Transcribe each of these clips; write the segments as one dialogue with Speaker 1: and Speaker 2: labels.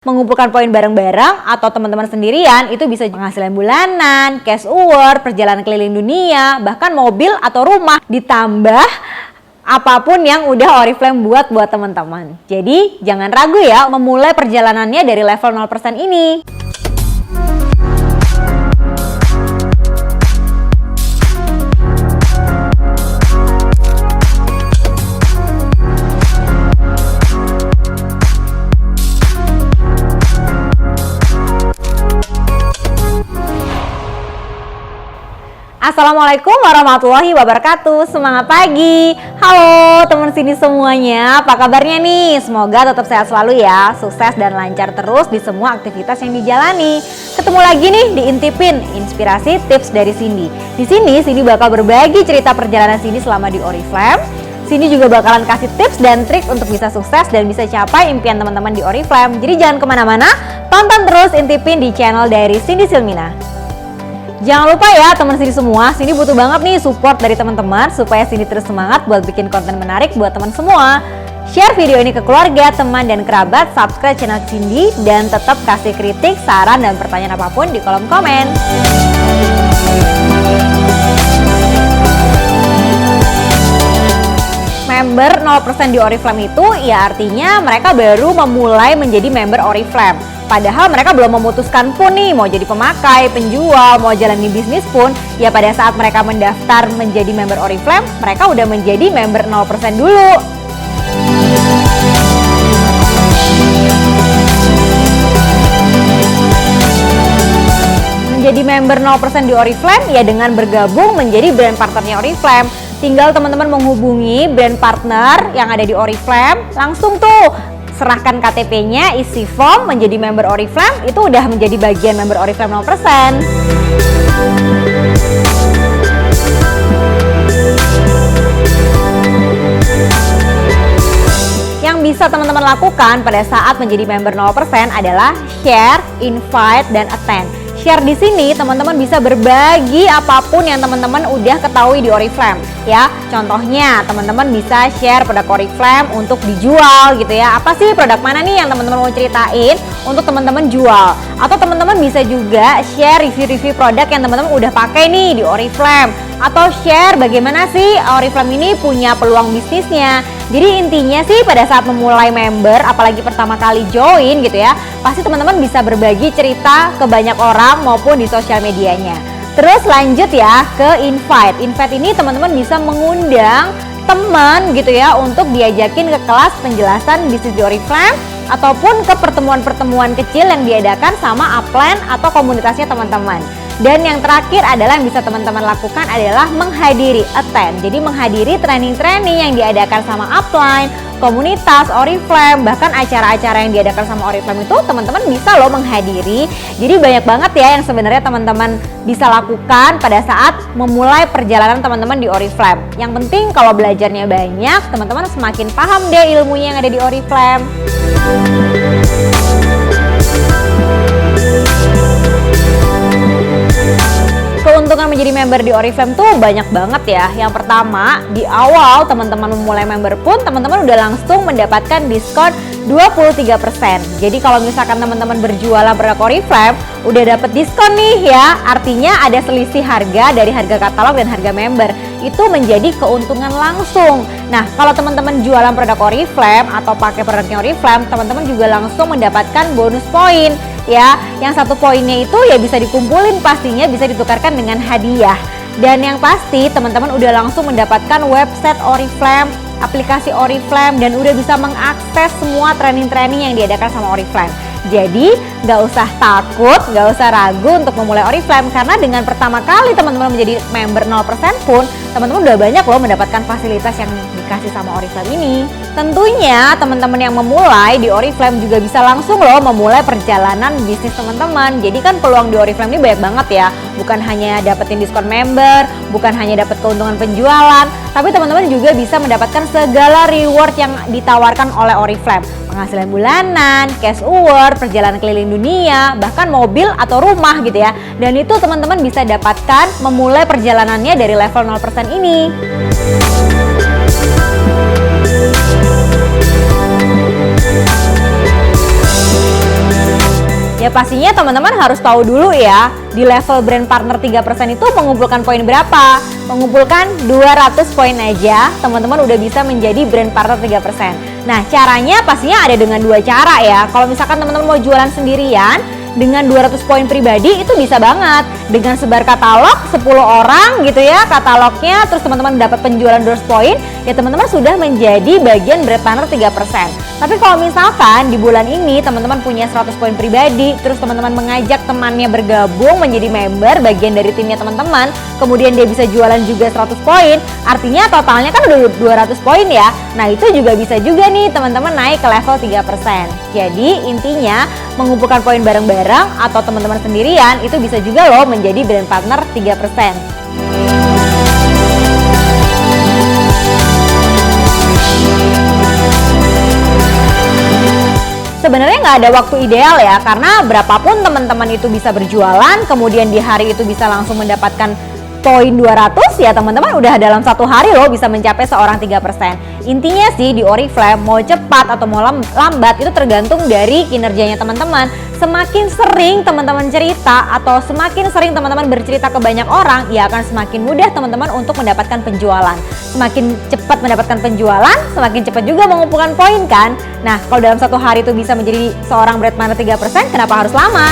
Speaker 1: Mengumpulkan poin bareng-bareng atau teman-teman sendirian itu bisa penghasilan bulanan, cash award, perjalanan keliling dunia, bahkan mobil atau rumah, ditambah apapun yang udah Oriflame buat teman-teman. Jadi jangan ragu ya memulai perjalanannya dari level 0% ini. Assalamualaikum warahmatullahi wabarakatuh. Semangat pagi. Halo teman sini semuanya, apa kabarnya nih? Semoga tetap sehat selalu ya, sukses dan lancar terus di semua aktivitas yang dijalani. Ketemu lagi nih di Intipin, inspirasi tips dari Cindy. Di sini Cindy bakal berbagi cerita perjalanan Cindy selama di Oriflame. Cindy juga bakalan kasih tips dan trik untuk bisa sukses dan bisa capai impian teman-teman di Oriflame. Jadi jangan kemana-mana, tonton terus Intipin di channel dari Cindy Silmina. Jangan lupa ya teman Cindy semua, Cindy butuh banget nih support dari teman-teman supaya Cindy terus semangat buat bikin konten menarik buat teman semua. Share video ini ke keluarga, teman, dan kerabat, subscribe channel Cindy, dan tetap kasih kritik, saran, dan pertanyaan apapun di kolom komen. Member 0% di Oriflame itu ya artinya mereka baru memulai menjadi member Oriflame. Padahal mereka belum memutuskan pun nih mau jadi pemakai, penjual, mau jalani bisnis pun, ya pada saat mereka mendaftar menjadi member Oriflame, mereka udah menjadi member 0% dulu. Menjadi member 0% di Oriflame ya dengan bergabung menjadi brand partnernya Oriflame. Tinggal teman-teman menghubungi brand partner yang ada di Oriflame, langsung tuh serahkan KTP-nya, isi form menjadi member Oriflame, itu udah menjadi bagian member Oriflame 0%. Yang bisa teman-teman lakukan pada saat menjadi member 0% adalah share, invite, dan attend. Share di sini teman-teman bisa berbagi apapun yang teman-teman udah ketahui di Oriflame ya. Contohnya teman-teman bisa share produk Oriflame untuk dijual gitu ya. Apa sih produk mana nih yang teman-teman mau ceritain untuk teman-teman jual? Atau teman-teman bisa juga share review-review produk yang teman-teman udah pakai nih di Oriflame. Atau share bagaimana sih Oriflame ini punya peluang bisnisnya. Jadi intinya sih pada saat memulai member, apalagi pertama kali join gitu ya, pasti teman-teman bisa berbagi cerita ke banyak orang maupun di sosial medianya. Terus lanjut ya ke invite. Invite ini teman-teman bisa mengundang teman gitu ya untuk diajakin ke kelas penjelasan bisnis di Oriflame ataupun ke pertemuan-pertemuan kecil yang diadakan sama upline atau komunitasnya teman-teman. Dan yang terakhir adalah yang bisa teman-teman lakukan adalah menghadiri, attend. Jadi menghadiri training-training yang diadakan sama upline, komunitas, Oriflame, bahkan acara-acara yang diadakan sama Oriflame itu teman-teman bisa loh menghadiri. Jadi banyak banget ya yang sebenarnya teman-teman bisa lakukan pada saat memulai perjalanan teman-teman di Oriflame. Yang penting kalau belajarnya banyak, teman-teman semakin paham deh ilmunya yang ada di Oriflame. Keuntungan menjadi member di Oriflame tuh banyak banget ya. Yang pertama, di awal teman-teman memulai member pun teman-teman udah langsung mendapatkan diskon 23%. Jadi kalau misalkan teman-teman berjualan produk Oriflame udah dapet diskon nih ya, artinya ada selisih harga dari harga katalog dan harga member. Itu menjadi keuntungan langsung. Nah, kalau teman-teman jualan produk Oriflame atau pakai produknya Oriflame, teman-teman juga langsung mendapatkan bonus poin ya. Yang satu poinnya itu ya bisa dikumpulin, pastinya bisa ditukarkan dengan hadiah. Dan yang pasti teman-teman udah langsung mendapatkan website Oriflame, aplikasi Oriflame, dan udah bisa mengakses semua training-training yang diadakan sama Oriflame. Jadi nggak usah takut, nggak usah ragu untuk memulai Oriflame, karena dengan pertama kali teman-teman menjadi member 0% pun teman-teman udah banyak loh mendapatkan fasilitas yang dikasih sama Oriflame ini. Tentunya teman-teman yang memulai di Oriflame juga bisa langsung loh memulai perjalanan bisnis teman-teman. Jadi kan peluang di Oriflame ini banyak banget ya. Bukan hanya dapetin diskon member, bukan hanya dapat keuntungan penjualan, tapi teman-teman juga bisa mendapatkan segala reward yang ditawarkan oleh Oriflame. Penghasilan bulanan, cash award, perjalanan keliling dunia, bahkan mobil atau rumah gitu ya. Dan itu teman-teman bisa dapatkan memulai perjalanannya dari level 0% ini. Ya pastinya teman-teman harus tahu dulu ya, di level brand partner 3% itu mengumpulkan poin berapa? Mengumpulkan 200 poin aja, teman-teman udah bisa menjadi brand partner 3%. Nah, caranya pastinya ada dengan dua cara ya. Kalau misalkan teman-teman mau jualan sendirian, dengan 200 poin pribadi itu bisa banget. Dengan sebar katalog 10 orang gitu ya katalognya, terus teman-teman dapat penjualan 200 poin, ya teman-teman sudah menjadi bagian brand partner 3%. Tapi kalau misalkan di bulan ini teman-teman punya 100 poin pribadi, terus teman-teman mengajak temannya bergabung menjadi member bagian dari timnya teman-teman, kemudian dia bisa jualan juga 100 poin, artinya totalnya kan udah 200 poin ya. Nah, itu juga bisa juga nih teman-teman naik ke level 3%. Jadi intinya mengumpulkan poin bareng-bareng atau teman-teman sendirian itu bisa juga loh menjadi brand partner 3%. Sebenarnya nggak ada waktu ideal ya, karena berapapun teman-teman itu bisa berjualan, kemudian di hari itu bisa langsung mendapatkan poin 200 ya teman-teman, udah dalam satu hari loh bisa mencapai seorang 3%. Intinya sih di Oriflame mau cepat atau mau lambat itu tergantung dari kinerjanya teman-teman. Semakin sering teman-teman cerita atau semakin sering teman-teman bercerita ke banyak orang, ya akan semakin mudah teman-teman untuk mendapatkan penjualan. Semakin cepat mendapatkan penjualan, semakin cepat juga mengumpulkan poin kan. Nah, kalau dalam satu hari itu bisa menjadi seorang brand partner 3%, kenapa harus lama?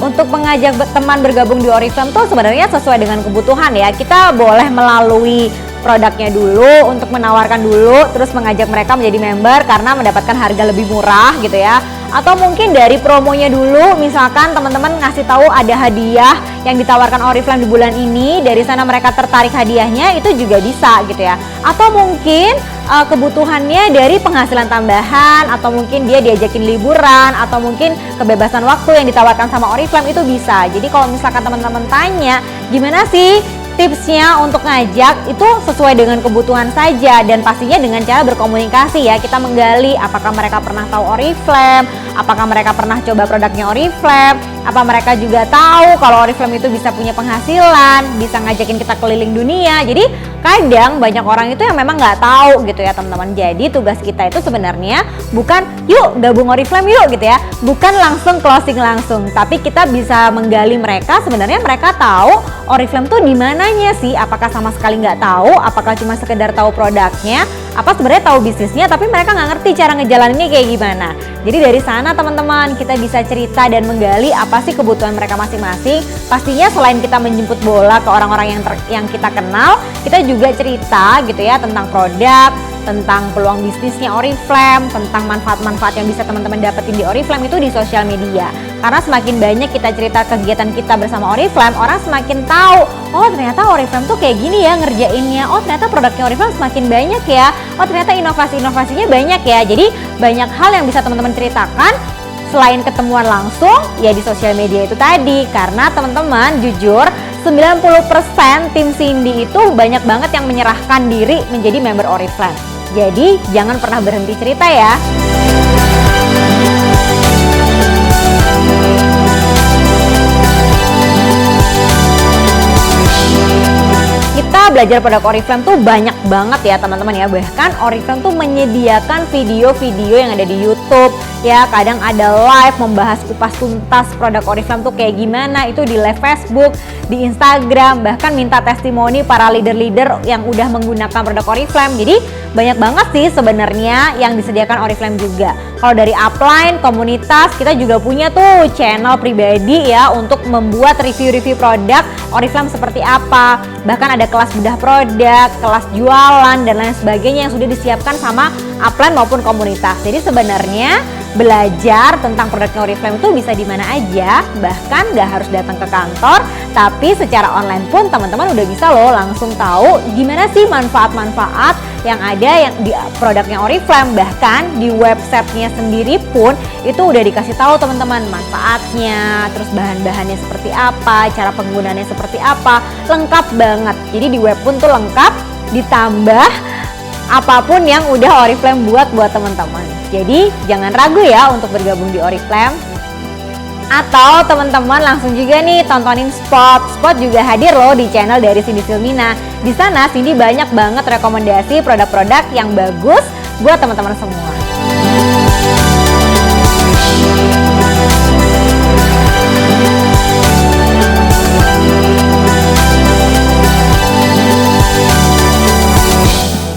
Speaker 1: Untuk mengajak teman bergabung di Oriflame tuh sebenarnya sesuai dengan kebutuhan ya. Kita boleh melalui produknya dulu untuk menawarkan dulu, terus mengajak mereka menjadi member karena mendapatkan harga lebih murah gitu ya. Atau mungkin dari promonya dulu, misalkan teman-teman ngasih tahu ada hadiah yang ditawarkan Oriflame di bulan ini, dari sana mereka tertarik hadiahnya, itu juga bisa gitu ya. Atau mungkin kebutuhannya dari penghasilan tambahan, atau mungkin dia diajakin liburan, atau mungkin kebebasan waktu yang ditawarkan sama Oriflame itu bisa. Jadi kalau misalkan teman-teman tanya gimana sih tipsnya untuk ngajak, itu sesuai dengan kebutuhan saja dan pastinya dengan cara berkomunikasi ya. Kita menggali apakah mereka pernah tahu Oriflame, apakah mereka pernah coba produknya Oriflame, apa mereka juga tahu kalau Oriflame itu bisa punya penghasilan, bisa ngajakin kita keliling dunia. Jadi kadang banyak orang itu yang memang nggak tahu gitu ya teman-teman. Jadi tugas kita itu sebenarnya bukan yuk gabung Oriflame yuk gitu ya, bukan langsung closing langsung, tapi kita bisa menggali mereka. Sebenarnya mereka tahu Oriflame tuh di mananya sih, apakah sama sekali nggak tahu, apakah cuma sekedar tahu produknya, apa sebenarnya tahu bisnisnya tapi mereka nggak ngerti cara ngejalaninnya kayak gimana. Jadi dari sana teman-teman kita bisa cerita dan menggali apa sih kebutuhan mereka masing-masing. Pastinya selain kita menjemput bola ke orang-orang yang kita kenal, kita juga cerita gitu ya tentang produk, tentang peluang bisnisnya Oriflame, tentang manfaat-manfaat yang bisa teman-teman dapetin di Oriflame itu di sosial media. Karena semakin banyak kita cerita kegiatan kita bersama Oriflame, orang semakin tahu, oh ternyata Oriflame tuh kayak gini ya ngerjainnya, oh ternyata produknya Oriflame semakin banyak ya, oh ternyata inovasi-inovasinya banyak ya. Jadi banyak hal yang bisa teman-teman ceritakan selain ketemuan langsung ya di sosial media itu tadi. Karena teman-teman jujur 90% tim Cindy itu banyak banget yang menyerahkan diri menjadi member Oriflame. Jadi jangan pernah berhenti cerita ya. Kita belajar produk Oriflame tuh banyak banget ya teman-teman ya. Bahkan Oriflame tuh menyediakan video-video yang ada di YouTube ya. Kadang ada live membahas kupas tuntas produk Oriflame tuh kayak gimana, itu di live Facebook, di Instagram, bahkan minta testimoni para leader-leader yang udah menggunakan produk Oriflame. Jadi banyak banget sih sebenarnya yang disediakan Oriflame juga. Kalau dari upline, komunitas, kita juga punya tuh channel pribadi ya untuk membuat review-review produk Oriflame seperti apa. Bahkan ada kelas bedah produk, kelas jualan, dan lain sebagainya yang sudah disiapkan sama upline maupun komunitas. Jadi sebenarnya belajar tentang produknya Oriflame itu bisa di mana aja, bahkan nggak harus datang ke kantor, tapi secara online pun teman-teman udah bisa loh langsung tahu gimana sih manfaat-manfaat yang ada yang di produknya Oriflame. Bahkan di websitenya sendiri pun itu udah dikasih tahu teman-teman manfaatnya, terus bahan-bahannya seperti apa, cara penggunaannya seperti apa, lengkap banget. Jadi di web pun tuh lengkap, ditambah apapun yang udah Oriflame buat teman-teman. Jadi jangan ragu ya untuk bergabung di Oriflame. Atau teman-teman langsung juga nih tontonin Spot. Spot juga hadir loh di channel dari Cindy Silmina. Di sana Cindy banyak banget rekomendasi produk-produk yang bagus buat teman-teman semua.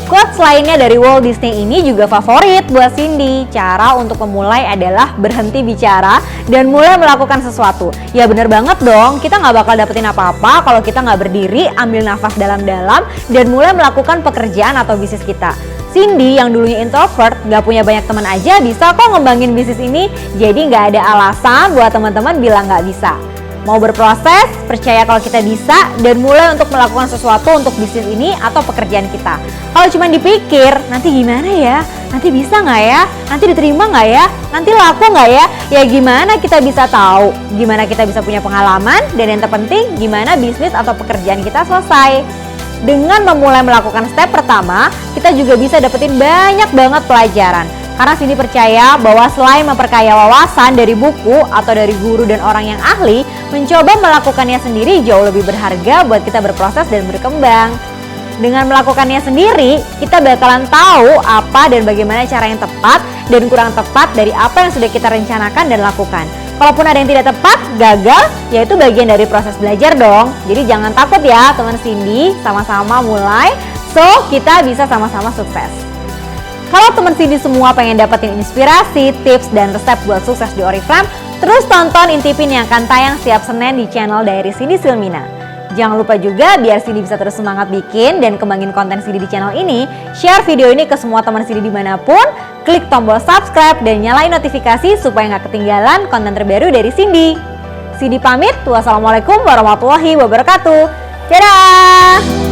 Speaker 1: Quotes lainnya dari Walt Disney ini juga favorit buat Cindy. Cara untuk memulai adalah berhenti bicara dan mulai melakukan sesuatu. Ya bener banget dong, kita nggak bakal dapetin apa-apa kalau kita nggak berdiri, ambil nafas dalam-dalam, dan mulai melakukan pekerjaan atau bisnis kita. Cindy yang dulunya introvert, nggak punya banyak teman aja bisa kok ngembangin bisnis ini. Jadi nggak ada alasan buat teman-teman bilang nggak bisa. Mau berproses, percaya kalau kita bisa, dan mulai untuk melakukan sesuatu untuk bisnis ini atau pekerjaan kita. Kalau cuma dipikir, nanti gimana ya? Nanti bisa nggak ya? Nanti diterima nggak ya? Nanti laku nggak ya? Ya gimana kita bisa tahu? Gimana kita bisa punya pengalaman? Dan yang terpenting, gimana bisnis atau pekerjaan kita selesai? Dengan memulai melakukan step pertama, kita juga bisa dapetin banyak banget pelajaran. Karena Cindy percaya bahwa selain memperkaya wawasan dari buku atau dari guru dan orang yang ahli, mencoba melakukannya sendiri jauh lebih berharga buat kita berproses dan berkembang. Dengan melakukannya sendiri, kita bakalan tahu apa dan bagaimana cara yang tepat dan kurang tepat dari apa yang sudah kita rencanakan dan lakukan. Kalaupun ada yang tidak tepat, gagal, ya itu bagian dari proses belajar dong. Jadi jangan takut ya teman Cindy, sama-sama mulai, so kita bisa sama-sama sukses. Kalau teman Cindy semua pengen dapetin inspirasi, tips, dan resep buat sukses di Oriflame, terus tonton Intipin yang akan tayang setiap Senin di channel Diary Cindy Silmina. Jangan lupa juga biar Cindy bisa terus semangat bikin dan kembangin konten Cindy di channel ini, share video ini ke semua teman Cindy dimanapun, klik tombol subscribe dan nyalain notifikasi supaya nggak ketinggalan konten terbaru dari Cindy. Cindy pamit, wassalamualaikum warahmatullahi wabarakatuh. Dadah!